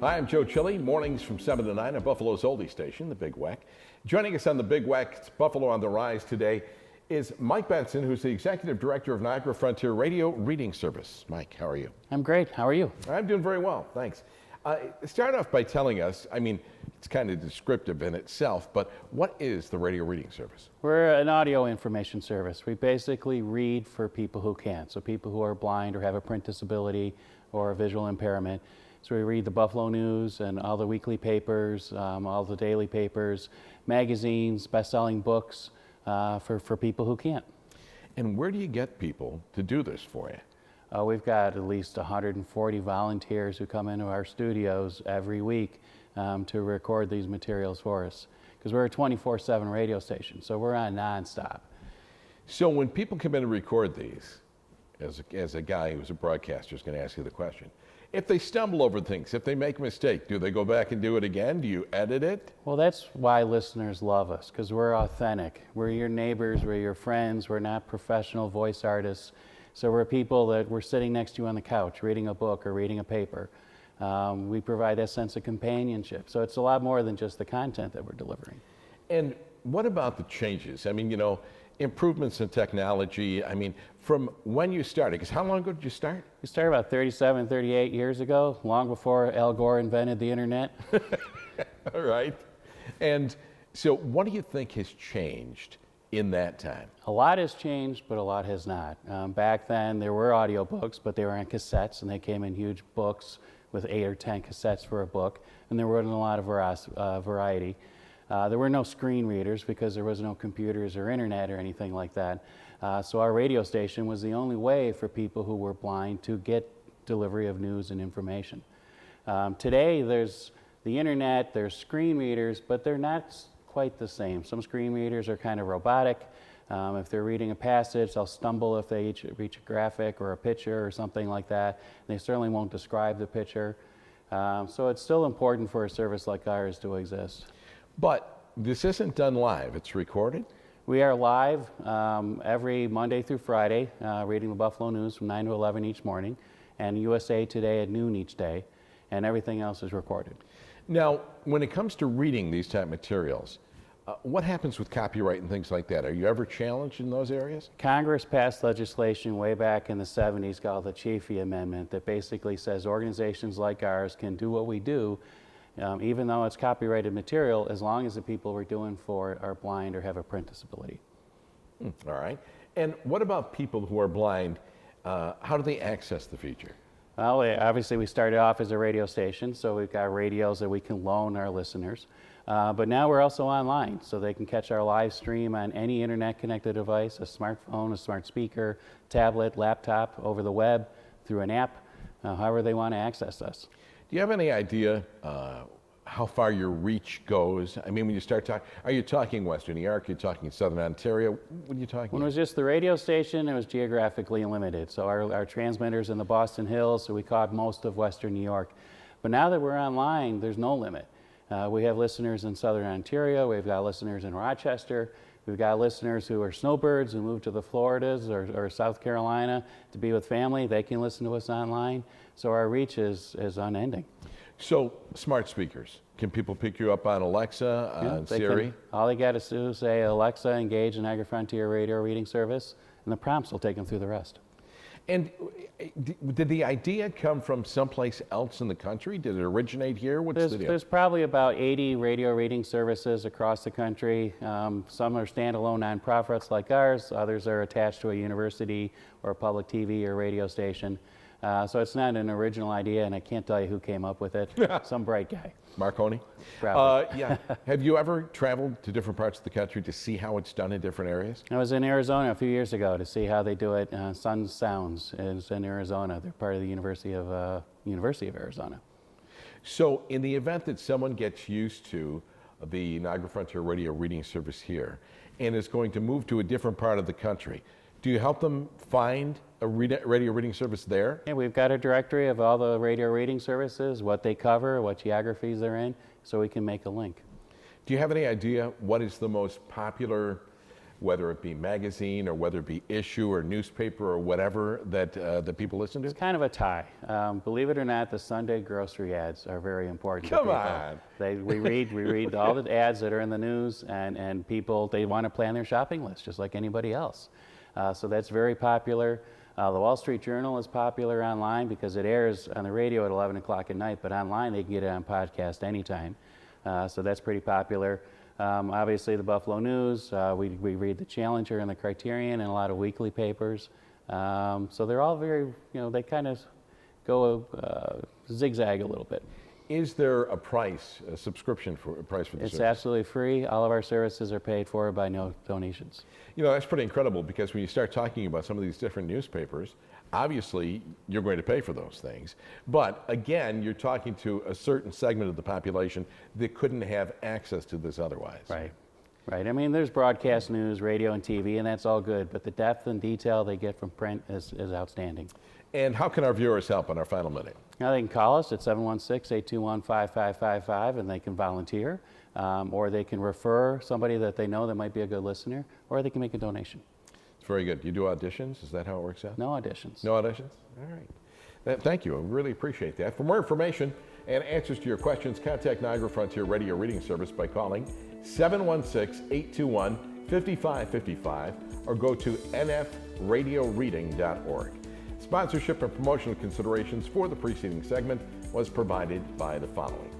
Hi, I'm Joe Chili. Mornings from 7 to 9 at Buffalo's oldie station, the Big Weck. Joining us on the Big Weck, Buffalo on the Rise today, is Mike Benson, who's the Executive Director of Niagara Frontier Radio Reading Service. Mike, how are you? I'm great. How are you? I'm doing very well, thanks. Start off by telling us, I mean, it's kind of descriptive in itself, but what is the radio reading service? We're an audio information service. We basically read for people who can't, so people who are blind or have a print disability or a visual impairment. So we read the Buffalo News and all the weekly papers, all the daily papers, magazines, best-selling books for people who can't. And where do you get people to do this for you? We've got at least 140 volunteers who come into our studios every week to record these materials for us, because we're a 24/7 radio station, so we're on nonstop. So when people come in and record these, as a guy who's a broadcaster is going to ask you the question, if they stumble over things, if they make a mistake, do they go back and do it again? Do you edit it? Well, that's why listeners love us, because we're authentic. We're your neighbors, we're your friends, we're not professional voice artists. So we're people that we're sitting next to you on the couch, reading a book or reading a paper. We provide that sense of companionship. So it's a lot more than just the content that we're delivering. And what about the changes? I mean, you know, improvements in technology. I mean, from when you started, because how long ago did you start? We started about 37, 38 years ago, long before Al Gore invented the internet. All right. And so what do you think has changed in that time? A lot has changed, but a lot has not. Back then, there were audiobooks, but they were on cassettes, and they came in huge books with 8 or 10 cassettes for a book, and there wasn't a lot of variety. There were no screen readers because there was no computers or internet or anything like that. So our radio station was the only way for people who were blind to get delivery of news and information. Today, there's the internet, there's screen readers, but they're not quite the same. Some screen readers are kind of robotic. If they're reading a passage, they'll stumble if they reach a graphic or a picture or something like that. They certainly won't describe the picture. So it's still important for a service like ours to exist. But this isn't done live, it's recorded? We are live every Monday through Friday, reading the Buffalo News from 9 to 11 each morning, and USA Today at noon each day, and everything else is recorded. Now, when it comes to reading these type materials, what happens with copyright and things like that? Are you ever challenged in those areas? Congress passed legislation way back in the 70s called the Chafee Amendment that basically says organizations like ours can do what we do even though it's copyrighted material, as long as the people we're doing for are blind or have a print disability. All right. And what about people who are blind? How do they access the feature? Well, obviously we started off as a radio station, so we've got radios that we can loan our listeners. But now we're also online, so they can catch our live stream on any internet-connected device, a smartphone, a smart speaker, tablet, laptop, over the web, through an app, however they want to access us. Do you have any idea how far your reach goes? I mean, when you start talking, are you talking Western New York? Are you talking Southern Ontario? What are you talking? When it was just the radio station, it was geographically limited. So our transmitters in the Boston Hills, so we caught most of Western New York. But now that we're online, there's no limit. We have listeners in Southern Ontario. We've got listeners in Rochester. We've got listeners who are snowbirds who moved to the Floridas or South Carolina to be with family. They can listen to us online. So our reach is unending. So smart speakers, can people pick you up on Alexa, on Siri? All they got to do is say, Alexa, engage the Niagara Frontier Radio Reading Service, and the prompts will take them through the rest. And did the idea come from someplace else in the country? Did it originate here? What's the deal? There's probably about 80 radio reading services across the country. Some are standalone nonprofits like ours. Others are attached to a university or a public TV or radio station. So it's not an original idea, and I can't tell you who came up with it. Some bright guy. Marconi? Yeah. Have you ever traveled to different parts of the country to see how it's done in different areas? I was in Arizona a few years ago to see how they do it. Sun Sounds is in Arizona. They're part of the University of Arizona. So in the event that someone gets used to the Niagara Frontier Radio Reading Service here and is going to move to a different part of the country, do you help them find a radio reading service there? Yeah, we've got a directory of all the radio reading services, what they cover, what geographies they're in, so we can make a link. Do you have any idea what is the most popular whether it be magazine or whether it be issue or newspaper or whatever that that people listen to? It's kind of a tie. Believe it or not, the Sunday grocery ads are very important. Come to people. on. We read all the ads that are in the news, and people, they want to plan their shopping list just like anybody else. So that's very popular. The Wall Street Journal is popular online because it airs on the radio at 11 o'clock at night, but online they can get it on podcast anytime. So that's pretty popular. Obviously the Buffalo News, we read the Challenger and the Criterion and a lot of weekly papers. So they're all very, they kind of go zigzag a little bit. Is there a price, a subscription for a price for the It's service? absolutely free. All of our services are paid for by no donations. That's pretty incredible, because when you start talking about some of these different newspapers, obviously you're going to pay for those things. But again, you're talking to a certain segment of the population that couldn't have access to this otherwise. Right. Right. I mean, there's broadcast news, radio, and TV, and that's all good. But the depth and detail they get from print is outstanding. And how can our viewers help in our final minute? Now they can call us at 716-821-5555, and they can volunteer, or they can refer somebody that they know that might be a good listener, or they can make a donation. It's very good. You do auditions? Is that how it works out? No auditions. No auditions? All right. Thank you. I really appreciate that. For more information and answers to your questions, contact Niagara Frontier Radio Reading Service by calling 716-821-5555 or go to nfradioreading.org. Sponsorship and promotional considerations for the preceding segment was provided by the following.